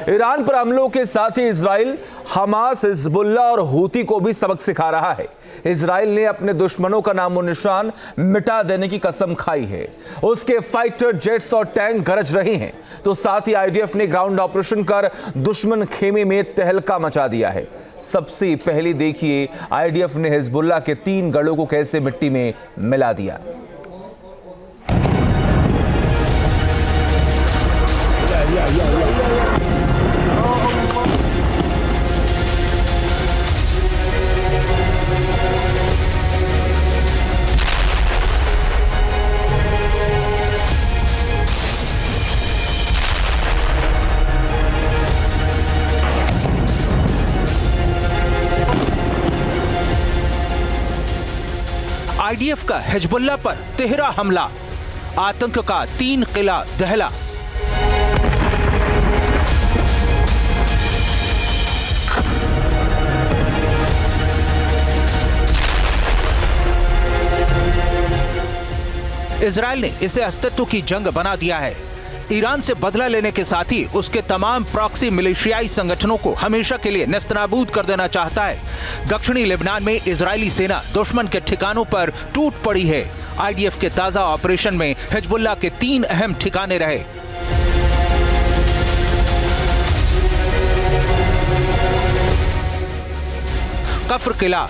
Iran पर हमलों के साथ ही इजराइल हमास, हिजबुल्लाह और हूती को भी सबक सिखा रहा है। इजराइल ने अपने दुश्मनों का नामो निशान मिटा देने की कसम खाई है। उसके फाइटर जेट्स और टैंक गरज रहे हैं, तो साथ ही आईडीएफ ने ग्राउंड ऑपरेशन कर दुश्मन खेमे में तहलका मचा दिया है। सबसे पहले देखिए आईडीएफ ने हिजबुल्लाह के 3 गढ़ों को कैसे मिट्टी में मिला दिया। आईडीएफ का हिजबुल्लाह पर तिहरा हमला, आतंक का 3 किला दहला। इजराइल ने इसे अस्तित्व की जंग बना दिया है। ईरान से बदला लेने के साथ ही उसके तमाम प्रॉक्सी मिलिशियाई संगठनों को हमेशा के लिए नेस्तनाबूद कर देना चाहता है। दक्षिणी लेबनान में इजरायली सेना दुश्मन के ठिकानों पर टूट पड़ी है। आईडीएफ के ताजा ऑपरेशन में हिजबुल्लाह के 3 अहम ठिकाने रहे। कफ्र किला,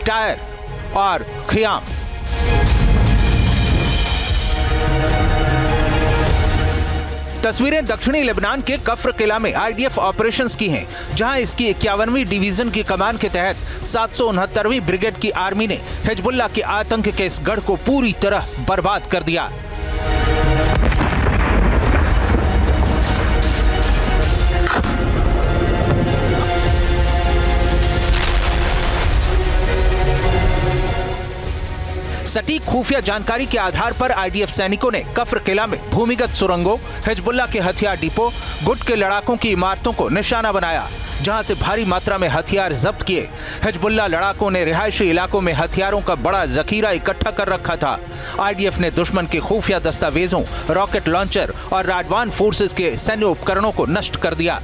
टायर और खियाम। तस्वीरें दक्षिणी लेबनान के कफ्र किला में आईडीएफ ऑपरेशंस की हैं, जहां इसकी 51वीं डिवीजन की कमान के तहत 769वीं ब्रिगेड की आर्मी ने हिजबुल्लाह के आतंक के इस गढ़ को पूरी तरह बर्बाद कर दिया। सटीक खुफिया जानकारी के आधार पर आईडीएफ सैनिकों ने कफ्र किला में भूमिगत सुरंगों, हिजबुल्लाह के हथियार डिपो, गुट के लड़ाकों की इमारतों को निशाना बनाया, जहां से भारी मात्रा में हथियार जब्त किए। हिजबुल्लाह लड़ाकों ने रिहायशी इलाकों में हथियारों का बड़ा जखीरा इकट्ठा कर रखा था। आईडीएफ ने दुश्मन के खुफिया दस्तावेजों, रॉकेट लॉन्चर और राडवान फोर्सेज के सैन्य उपकरणों को नष्ट कर दिया।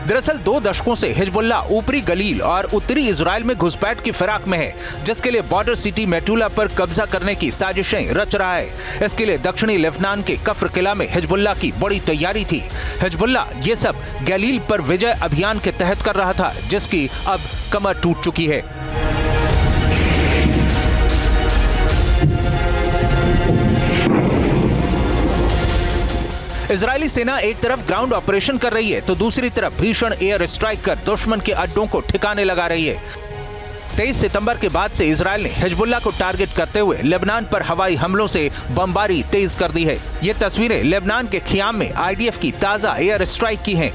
दरअसल 2 दशकों से हिजबुल्लाह ऊपरी गलील और उत्तरी इजराइल में घुसपैठ की फिराक में है, जिसके लिए बॉर्डर सिटी मेटुला पर कब्जा करने की साजिशें रच रहा है। इसके लिए दक्षिणी लेबनान के कफ्र किला में हिजबुल्लाह की बड़ी तैयारी थी। हिजबुल्लाह ये सब गलील पर विजय अभियान के तहत कर रहा था, जिसकी अब कमर टूट चुकी है। इजरायली सेना एक तरफ ग्राउंड ऑपरेशन कर रही है, तो दूसरी तरफ भीषण एयर स्ट्राइक कर दुश्मन के अड्डों को ठिकाने लगा रही है। 23 सितंबर के बाद से इजराइल ने हिजबुल्लाह को टारगेट करते हुए लेबनान पर हवाई हमलों से बमबारी तेज कर दी है। ये तस्वीरें लेबनान के खियाम में आईडीएफ की ताजा एयर स्ट्राइक की हैं।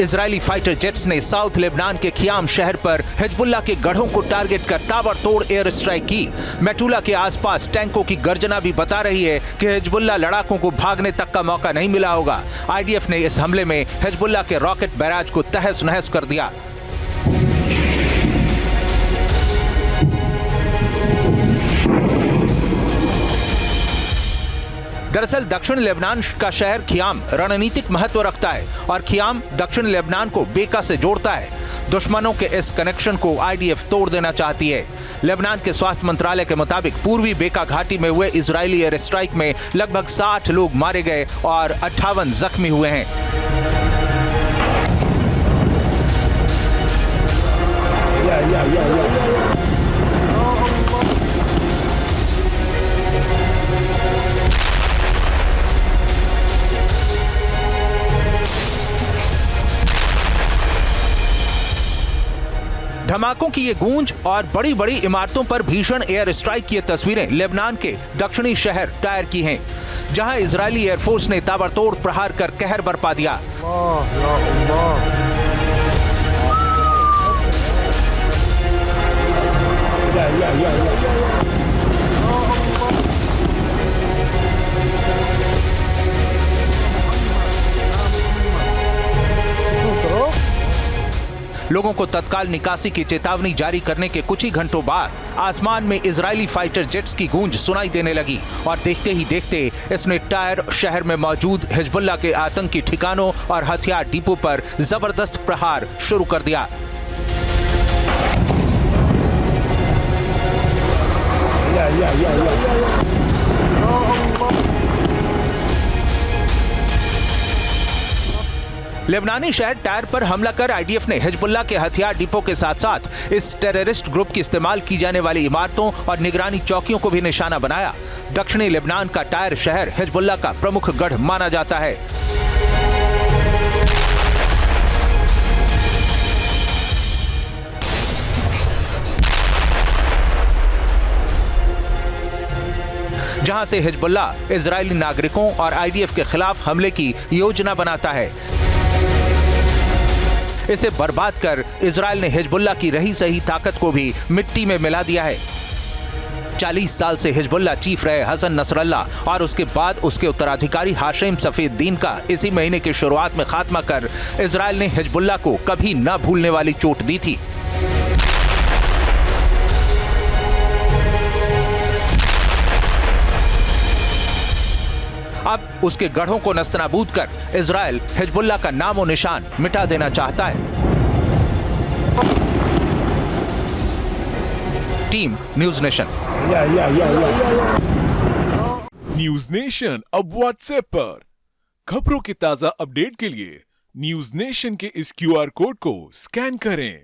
इजरायली फाइटर जेट्स ने साउथ लेबनान के खियाम शहर पर हिजबुल्लाह के गढ़ों को टारगेट कर ताबड़तोड़ एयर स्ट्राइक की। मेटुला के आसपास टैंकों की गर्जना भी बता रही है कि हिजबुल्लाह लड़ाकों को भागने तक का मौका नहीं मिला होगा। आईडीएफ ने इस हमले में हिजबुल्लाह के रॉकेट बैराज को तहस नहस कर दिया। दरअसल दक्षिण लेबनान का शहर खियाम रणनीतिक महत्व रखता है और खियाम दक्षिण लेबनान को बेका से जोड़ता है। दुश्मनों के इस कनेक्शन को आईडीएफ तोड़ देना चाहती है। लेबनान के स्वास्थ्य मंत्रालय के मुताबिक पूर्वी बेका घाटी में हुए इजरायली एयर स्ट्राइक में लगभग 60 लोग मारे गए और 58 जख्मी हुए हैं। धमाकों की ये गूंज और बड़ी बड़ी इमारतों पर भीषण एयर स्ट्राइक की तस्वीरें लेबनान के दक्षिणी शहर टायर की हैं, जहां इजरायली एयरफोर्स ने ताबड़तोड़ प्रहार कर कहर बरपा दिया। लोगों को तत्काल निकासी की चेतावनी जारी करने के कुछ ही घंटों बाद आसमान में इजरायली फाइटर जेट्स की गूंज सुनाई देने लगी और देखते ही देखते इसने टायर शहर में मौजूद हिजबुल्लाह के आतंकी ठिकानों और हथियार डिपो पर जबरदस्त प्रहार शुरू कर दिया। लेबनानी शहर टायर पर हमला कर आईडीएफ ने हिजबुल्लाह के हथियार डिपो के साथ साथ इस टेररिस्ट ग्रुप की इस्तेमाल की जाने वाली इमारतों और निगरानी चौकियों को भी निशाना बनाया। दक्षिणी लेबनान का टायर शहर हिजबुल्लाह का प्रमुख गढ़ माना जाता है। जहां से हिजबुल्लाह इजरायली नागरिकों और आईडीएफ के खिलाफ हमले की योजना बनाता है। इसे बर्बाद कर इजरायल ने हिजबुल्लाह की रही सही ताकत को भी मिट्टी में मिला दिया है। 40 साल से हिजबुल्लाह चीफ रहे हसन नसरल्लाह और उसके बाद उसके उत्तराधिकारी हाशिम सफीउद्दीन का इसी महीने की शुरुआत में खात्मा कर इजरायल ने हिजबुल्लाह को कभी न भूलने वाली चोट दी थी। अब उसके गढ़ों को नस्तनाबूद कर इजरायल हिजबुल्लाह का नामो निशान मिटा देना चाहता है। Team news nation. News nation अब व्हाट्सएप पर खबरों की ताजा अपडेट के लिए न्यूज नेशन के इस क्यूआर कोड को स्कैन करें।